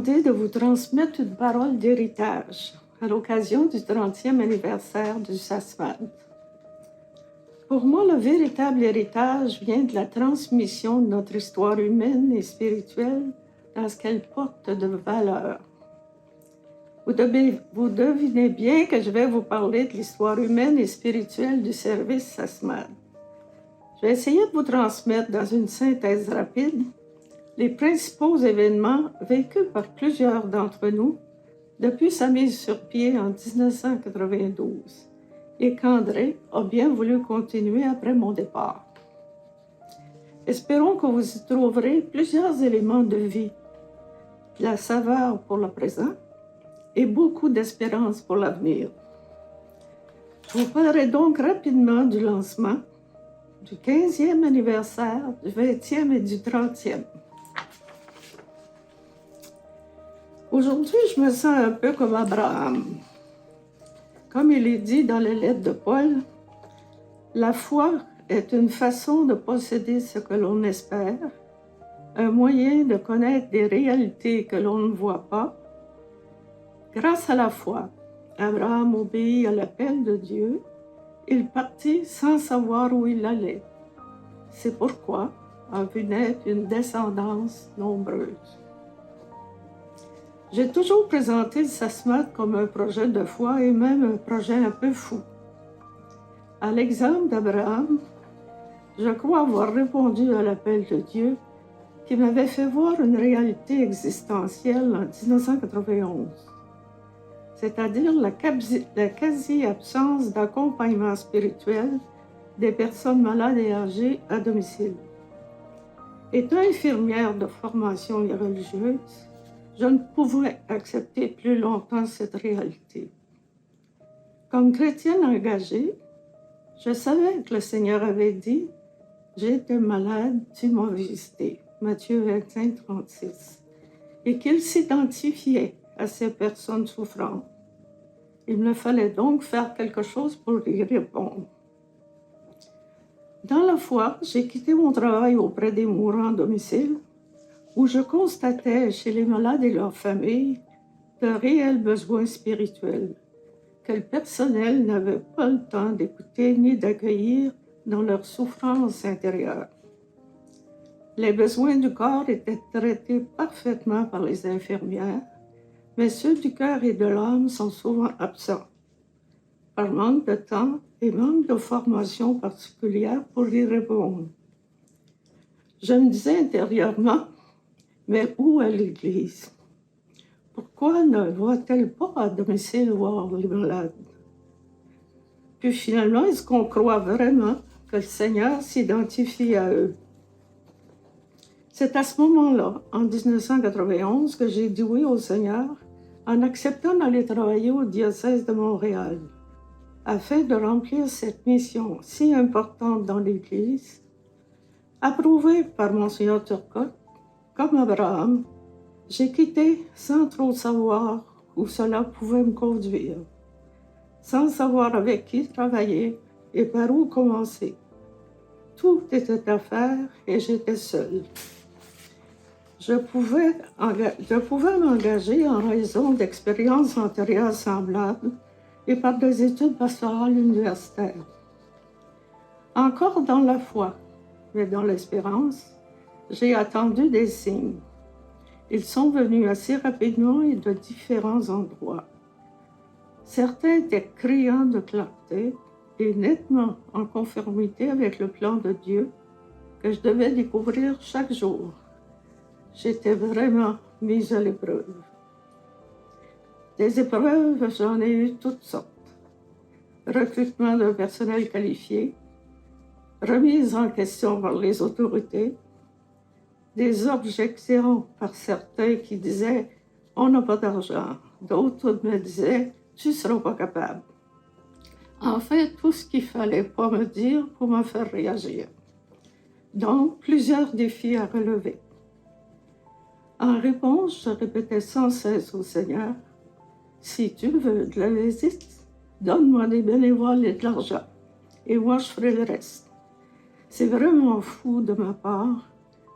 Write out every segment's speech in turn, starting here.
demandé de vous transmettre une parole d'héritage à l'occasion du 30e anniversaire du SASMAD. Pour moi, le véritable héritage vient de la transmission de notre histoire humaine et spirituelle dans ce qu'elle porte de valeur. Vous devinez bien que je vais vous parler de l'histoire humaine et spirituelle du service SASMAD. Je vais essayer de vous transmettre dans une synthèse rapide les principaux événements vécus par plusieurs d'entre nous depuis sa mise sur pied en 1992 et qu'André a bien voulu continuer après mon départ. Espérons que vous y trouverez plusieurs éléments de vie, de la saveur pour le présent et beaucoup d'espérance pour l'avenir. Je vous parlerai donc rapidement du lancement, du 15e anniversaire, du 20e et du 30e. Aujourd'hui, je me sens un peu comme Abraham. Comme il est dit dans les lettres de Paul, la foi est une façon de posséder ce que l'on espère, un moyen de connaître des réalités que l'on ne voit pas. Grâce à la foi, Abraham obéit à l'appel de Dieu. Il partit sans savoir où il allait. C'est pourquoi a vu naître une descendance nombreuse. J'ai toujours présenté le SASMAD comme un projet de foi et même un projet un peu fou. À l'exemple d'Abraham, je crois avoir répondu à l'appel de Dieu qui m'avait fait voir une réalité existentielle en 1991, c'est-à-dire la quasi-absence d'accompagnement spirituel des personnes malades et âgées à domicile. Étant infirmière de formation et religieuse, je ne pouvais accepter plus longtemps cette réalité. Comme chrétienne engagée, je savais que le Seigneur avait dit « J'étais malade, tu m'as visité » Matthieu 25, 36, et qu'il s'identifiait à ces personnes souffrantes. Il me fallait donc faire quelque chose pour y répondre. Dans la foi, j'ai quitté mon travail auprès des mourants à domicile, où je constatais chez les malades et leurs familles de réels besoins spirituels que le personnel n'avait pas le temps d'écouter ni d'accueillir dans leur souffrance intérieure. Les besoins du corps étaient traités parfaitement par les infirmières, mais ceux du cœur et de l'âme sont souvent absents, par manque de temps et manque de formation particulière pour y répondre. Je me disais intérieurement, mais où est l'Église? Pourquoi ne va-t-elle pas à domicile voir les malades? Puis finalement, est-ce qu'on croit vraiment que le Seigneur s'identifie à eux? C'est à ce moment-là, en 1991, que j'ai dit oui au Seigneur en acceptant d'aller travailler au diocèse de Montréal, afin de remplir cette mission si importante dans l'Église, approuvée par Monseigneur Turcotte. Comme Abraham, j'ai quitté sans trop savoir où cela pouvait me conduire, sans savoir avec qui travailler et par où commencer. Tout était à faire et j'étais seule. Je pouvais m'engager en raison d'expériences antérieures semblables et par des études pastorales universitaires. Encore dans la foi, mais dans l'espérance, j'ai attendu des signes. Ils sont venus assez rapidement et de différents endroits. Certains étaient criants de clarté et nettement en conformité avec le plan de Dieu que je devais découvrir chaque jour. J'étais vraiment mise à l'épreuve. Des épreuves, j'en ai eu toutes sortes. Recrutement d'un personnel qualifié, remise en question par les autorités, des objections par certains qui disaient « on n'a pas d'argent », d'autres me disaient « tu ne seras pas capable ». Enfin, tout ce qu'il ne fallait pas me dire pour me faire réagir. Donc, plusieurs défis à relever. En réponse, je répétais sans cesse au Seigneur « si tu veux de la visite, donne-moi des bénévoles et de l'argent, et moi je ferai le reste ». C'est vraiment fou de ma part,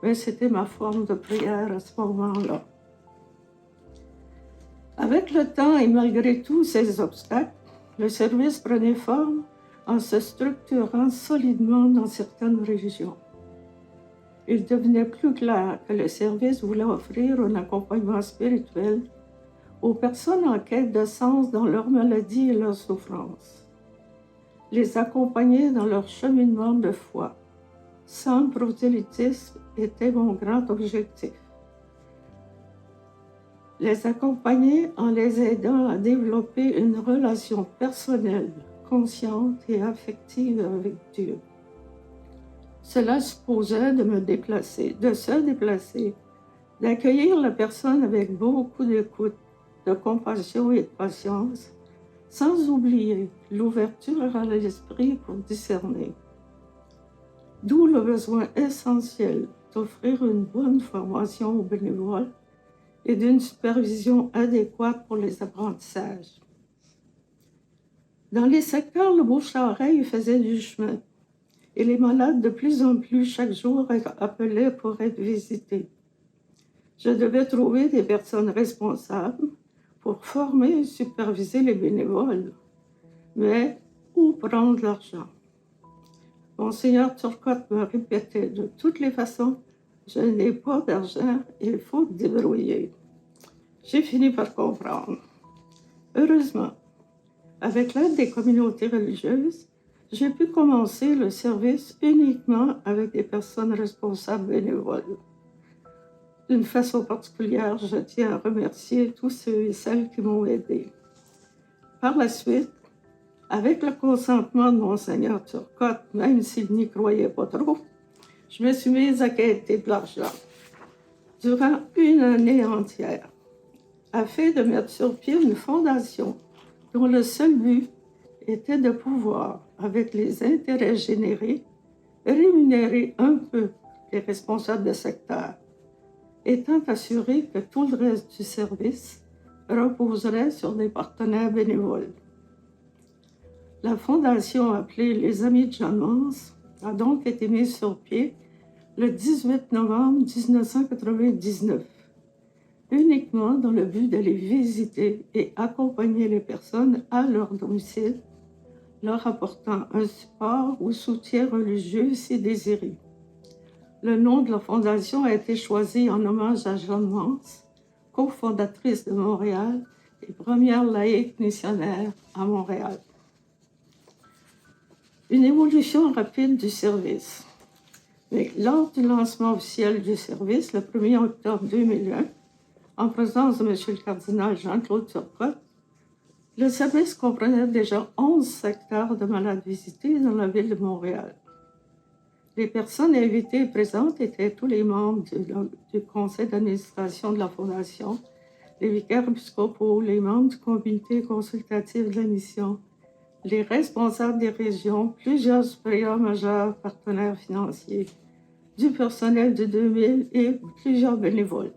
mais c'était ma forme de prière à ce moment-là. Avec le temps et malgré tous ces obstacles, le service prenait forme en se structurant solidement dans certaines régions. Il devenait plus clair que le service voulait offrir un accompagnement spirituel aux personnes en quête de sens dans leur maladie et leur souffrance. Les accompagner dans leur cheminement de foi, sans prosélytisme, était mon grand objectif. Les accompagner en les aidant à développer une relation personnelle, consciente et affective avec Dieu. Cela supposait de se déplacer, d'accueillir la personne avec beaucoup d'écoute, de compassion et de patience, sans oublier l'ouverture à l'esprit pour discerner. D'où le besoin essentiel d'offrir une bonne formation aux bénévoles et d'une supervision adéquate pour les apprentissages. Dans les secteurs, le bouche-à-oreille faisait du chemin et les malades de plus en plus chaque jour appelaient pour être visités. Je devais trouver des personnes responsables pour former et superviser les bénévoles. Mais où prendre l'argent? Monseigneur Turcotte me répétait de toutes les façons, je n'ai pas d'argent, il faut débrouiller. J'ai fini par comprendre. Heureusement, avec l'aide des communautés religieuses, j'ai pu commencer le service uniquement avec des personnes responsables bénévoles. D'une façon particulière, je tiens à remercier tous ceux et celles qui m'ont aidé. Par la suite, avec le consentement de Monseigneur Turcotte, même s'il n'y croyait pas trop, je me suis mise à quêter de l'argent durant une année entière, afin de mettre sur pied une fondation dont le seul but était de pouvoir, avec les intérêts générés, rémunérer un peu les responsables de secteur, étant assuré que tout le reste du service reposerait sur des partenaires bénévoles. La fondation appelée les Amis de Jeanne Mance a donc été mise sur pied le 18 novembre 1999, uniquement dans le but d'aller visiter et accompagner les personnes à leur domicile, leur apportant un support ou soutien religieux si désiré. Le nom de la fondation a été choisi en hommage à Jeanne Mance, cofondatrice de Montréal et première laïque missionnaire à Montréal. Une évolution rapide du service. Mais lors du lancement officiel du service, le 1er octobre 2001, en présence de M. le cardinal Jean-Claude Turcotte, le service comprenait déjà 11 secteurs de malades visités dans la ville de Montréal. Les personnes invitées et présentes étaient tous les membres du conseil d'administration de la Fondation, les vicaires épiscopaux, les membres du comité consultatif de la mission, les responsables des régions, plusieurs supérieurs majeurs, partenaires financiers, du personnel de 2000 et plusieurs bénévoles.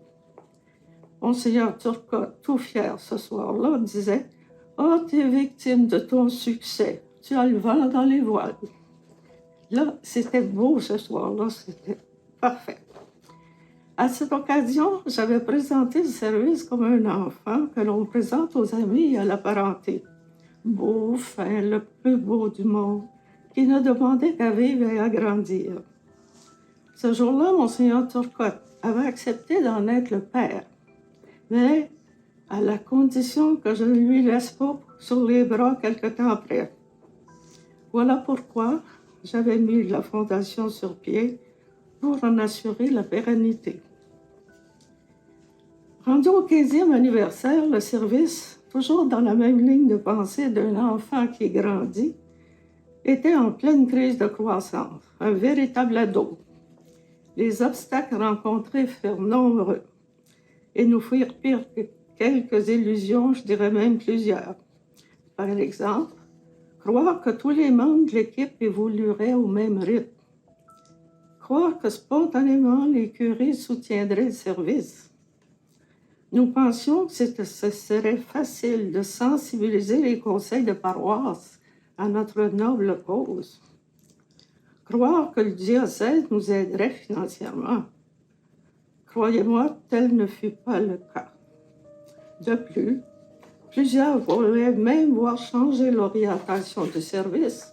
Monseigneur Turcotte, tout fier ce soir-là, disait « Oh, tu es victime de ton succès, tu as le vent dans les voiles. » Là, c'était beau ce soir-là, c'était parfait. À cette occasion, j'avais présenté le service comme un enfant que l'on présente aux amis et à la parenté. Beau, fin, le plus beau du monde, qui ne demandait qu'à vivre et à grandir. Ce jour-là, Monseigneur Turcotte avait accepté d'en être le père, mais à la condition que je ne lui laisse pas sur les bras quelque temps après. Voilà pourquoi j'avais mis la fondation sur pied pour en assurer la pérennité. Rendu au 15e anniversaire, le service, toujours dans la même ligne de pensée d'un enfant qui grandit, était en pleine crise de croissance, un véritable ado. Les obstacles rencontrés furent nombreux et nous firent pire que quelques illusions, je dirais même plusieurs. Par exemple, croire que tous les membres de l'équipe évolueraient au même rythme. Croire que spontanément les curés soutiendraient le service. Nous pensions que ce serait facile de sensibiliser les conseils de paroisse à notre noble cause. Croire que le diocèse nous aiderait financièrement. Croyez-moi, tel ne fut pas le cas. De plus, plusieurs voulaient même voir changer l'orientation du service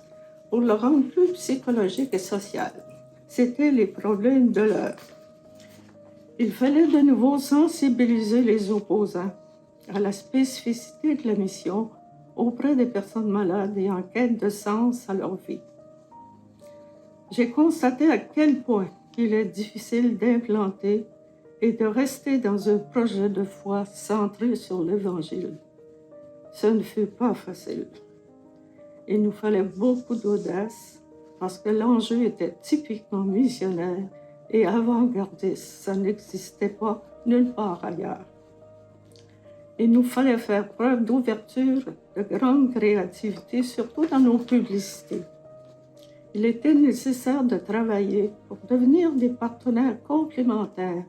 pour le rendre plus psychologique et social. C'étaient les problèmes de l'heure. Il fallait de nouveau sensibiliser les opposants à la spécificité de la mission auprès des personnes malades et en quête de sens à leur vie. J'ai constaté à quel point il est difficile d'implanter et de rester dans un projet de foi centré sur l'Évangile. Ce ne fut pas facile. Il nous fallait beaucoup d'audace parce que l'enjeu était typiquement missionnaire et avant-gardiste. Ça n'existait pas nulle part ailleurs. Il nous fallait faire preuve d'ouverture, de grande créativité, surtout dans nos publicités. Il était nécessaire de travailler pour devenir des partenaires complémentaires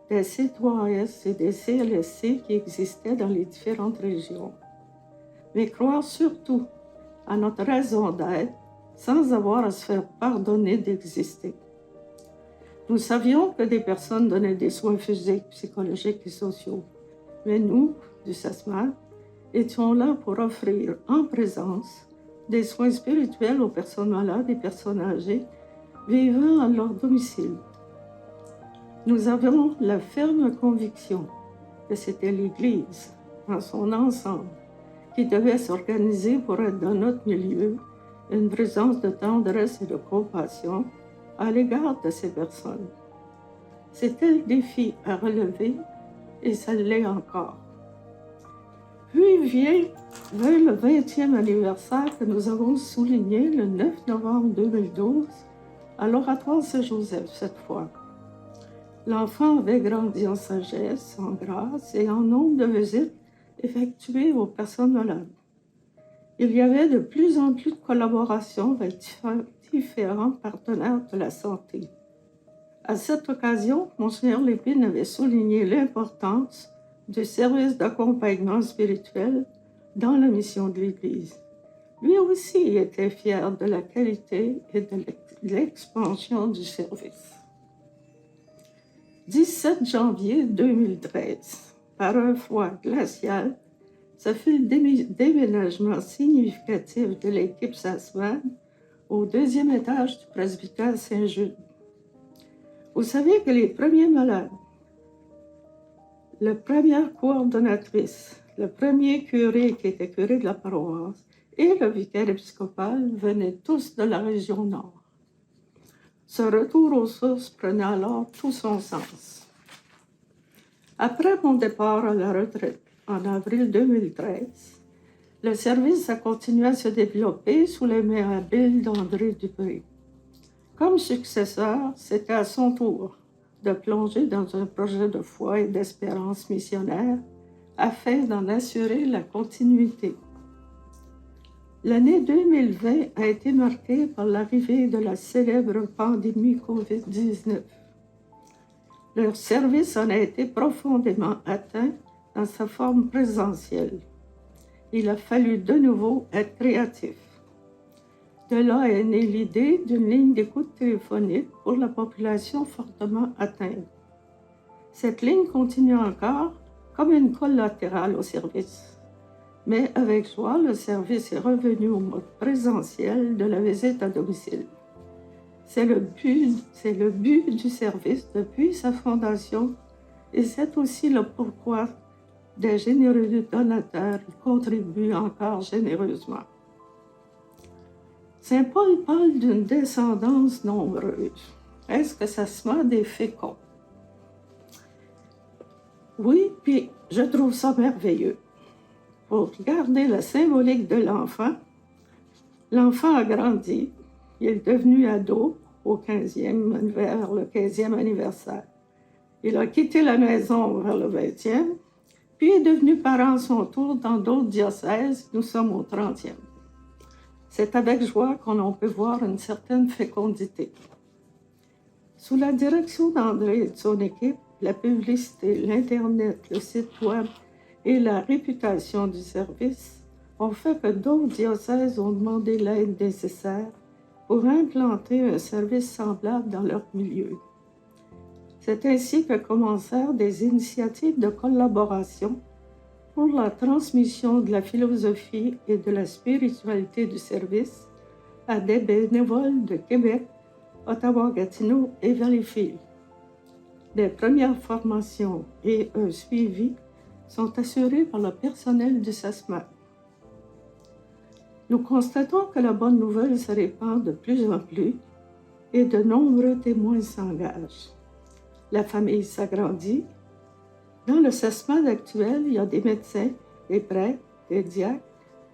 des C3S et des CLSC qui existaient dans les différentes régions. Mais croire surtout à notre raison d'être sans avoir à se faire pardonner d'exister. Nous savions que des personnes donnaient des soins physiques, psychologiques et sociaux, mais nous, du SASMAD, étions là pour offrir en présence des soins spirituels aux personnes malades et personnes âgées vivant à leur domicile. Nous avions la ferme conviction que c'était l'Église, en son ensemble, qui devait s'organiser pour être dans notre milieu une présence de tendresse et de compassion à l'égard de ces personnes. C'était le défi à relever et ça l'est encore. Puis vient le 20e anniversaire que nous avons souligné le 9 novembre 2012 à l'Oratoire Saint-Joseph cette fois. L'enfant avait grandi en sagesse, en grâce et en nombre de visites effectuées aux personnes malades. Il y avait de plus en plus de collaboration avec différents partenaires de la santé. À cette occasion, Monseigneur Lépine avait souligné l'importance du service d'accompagnement spirituel dans la mission de l'Église. Lui aussi était fier de la qualité et de l'expansion du service. 17 janvier 2013, par un froid glacial, ce fut le déménagement significatif de l'équipe SASMAD au 2e étage du presbytère Saint-Jude. Vous savez que les premiers malades, la première coordonnatrice, le premier curé qui était curé de la paroisse et le vicaire épiscopal venaient tous de la région nord. Ce retour aux sources prenait alors tout son sens. Après mon départ à la retraite en avril 2013, le service a continué à se développer sous les mains habiles d'André Dupré. Comme successeur, c'était à son tour de plonger dans un projet de foi et d'espérance missionnaire afin d'en assurer la continuité. L'année 2020 a été marquée par l'arrivée de la célèbre pandémie COVID-19. Leur service en a été profondément atteint dans sa forme présentielle. Il a fallu de nouveau être créatif. De là est née l'idée d'une ligne d'écoute téléphonique pour la population fortement atteinte. Cette ligne continue encore comme une collatérale au service. Mais avec joie, le service est revenu au mode présentiel de la visite à domicile. C'est le but du service depuis sa fondation et c'est aussi le pourquoi des généreux donateurs y contribuent encore généreusement. Saint Paul parle d'une descendance nombreuse. Est-ce que ça se met des féconds? Oui, puis je trouve ça merveilleux. Pour garder la symbolique de l'enfant a grandi, il est devenu ado vers le 15e anniversaire. Il a quitté la maison vers le 20e, puis est devenu parent à son tour dans d'autres diocèses. Nous sommes au 30e. C'est avec joie qu'on peut voir une certaine fécondité. Sous la direction d'André et de son équipe, la publicité, l'Internet, le site web et la réputation du service ont fait que d'autres diocèses ont demandé l'aide nécessaire pour implanter un service semblable dans leur milieu. C'est ainsi que commencèrent des initiatives de collaboration pour la transmission de la philosophie et de la spiritualité du service à des bénévoles de Québec, Ottawa-Gatineau et Valleyfield. Des premières formations et un suivi sont assurés par le personnel du SASMAT. Nous constatons que la bonne nouvelle se répand de plus en plus et de nombreux témoins s'engagent. La famille s'agrandit. Dans le SASMAT actuel, il y a des médecins, des prêtres, des diacres,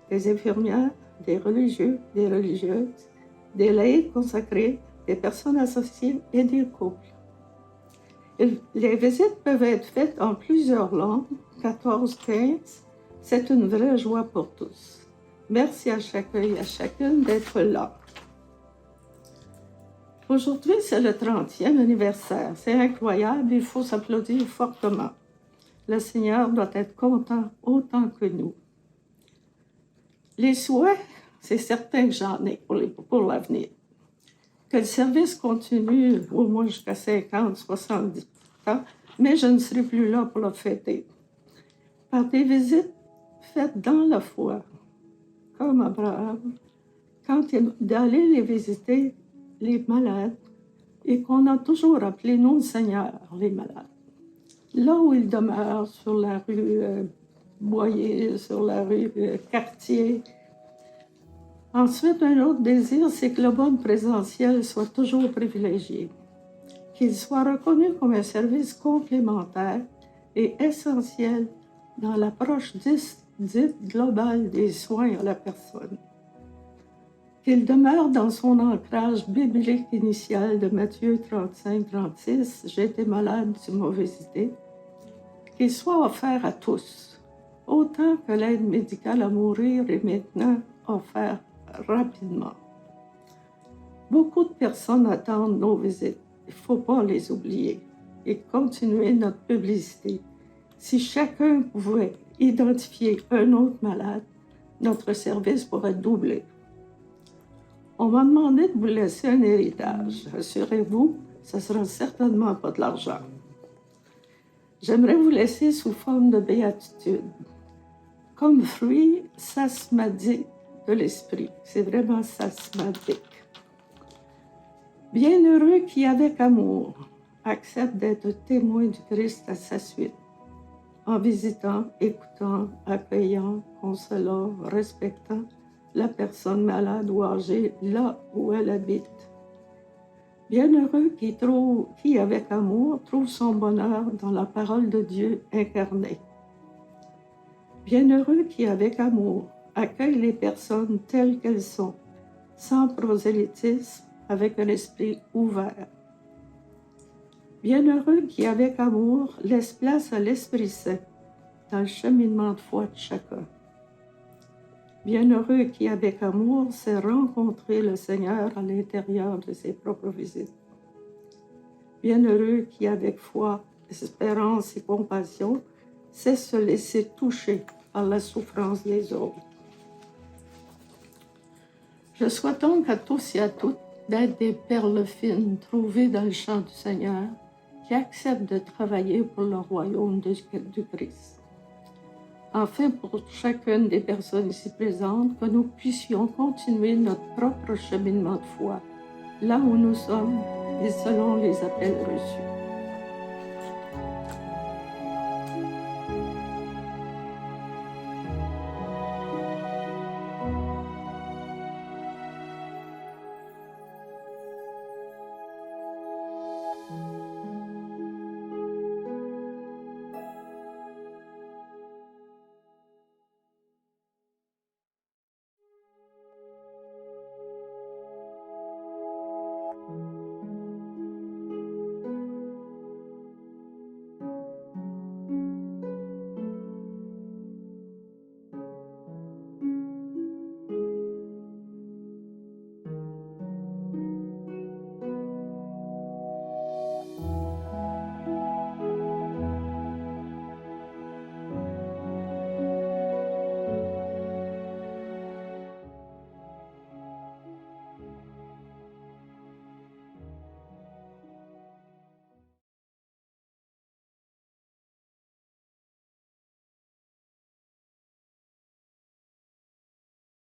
des infirmières, des religieux, des religieuses, des laïcs consacrés, des personnes associées et des couples. Les visites peuvent être faites en plusieurs langues, 14, 15. C'est une vraie joie pour tous. Merci à chacun et à chacune d'être là. Aujourd'hui, c'est le 30e anniversaire. C'est incroyable, il faut s'applaudir fortement. Le Seigneur doit être content autant que nous. Les souhaits, c'est certain que j'en ai pour l'avenir. Que le service continue au moins jusqu'à 50, 70 ans, mais je ne serai plus là pour le fêter. Par des visites faites dans la foi, comme Abraham, d'aller les visiter, les malades, et qu'on a toujours appelé nos seigneurs, les malades. Là où ils demeurent, sur la rue Boyer, sur la rue Cartier. Ensuite, un autre désir, c'est que le bon présentiel soit toujours privilégié, qu'il soit reconnu comme un service complémentaire et essentiel dans l'approche dite globale des soins à la personne. Qu'il demeure dans son ancrage biblique initial de Matthieu 35-36, « J'ai été malade, tu m'as visité », qu'il soit offert à tous, autant que l'aide médicale à mourir est maintenant offerte rapidement. Beaucoup de personnes attendent nos visites. Il ne faut pas les oublier et continuer notre publicité. Si chacun pouvait identifier un autre malade, notre service pourrait doubler. On m'a demandé de vous laisser un héritage. Assurez-vous, ce ne sera certainement pas de l'argent. J'aimerais vous laisser sous forme de béatitude. Comme fruit sasmadique de l'esprit. C'est vraiment sasmadique. Bienheureux qui, avec amour, accepte d'être témoin du Christ à sa suite, en visitant, écoutant, accueillant, consolant, respectant la personne malade ou âgée là où elle habite. Bienheureux qui, avec amour, trouve son bonheur dans la parole de Dieu incarnée. Bienheureux qui, avec amour, accueille les personnes telles qu'elles sont, sans prosélytisme, avec un esprit ouvert. Bienheureux qui, avec amour, laisse place à l'Esprit Saint dans le cheminement de foi de chacun. Bienheureux qui, avec amour, sait rencontrer le Seigneur à l'intérieur de ses propres visites. Bienheureux qui, avec foi, espérance et compassion, sait se laisser toucher par la souffrance des autres. Je souhaite donc à tous et à toutes d'être des perles fines trouvées dans le champ du Seigneur qui acceptent de travailler pour le royaume du Christ. Enfin, pour chacune des personnes ici présentes, que nous puissions continuer notre propre cheminement de foi, là où nous sommes et selon les appels reçus.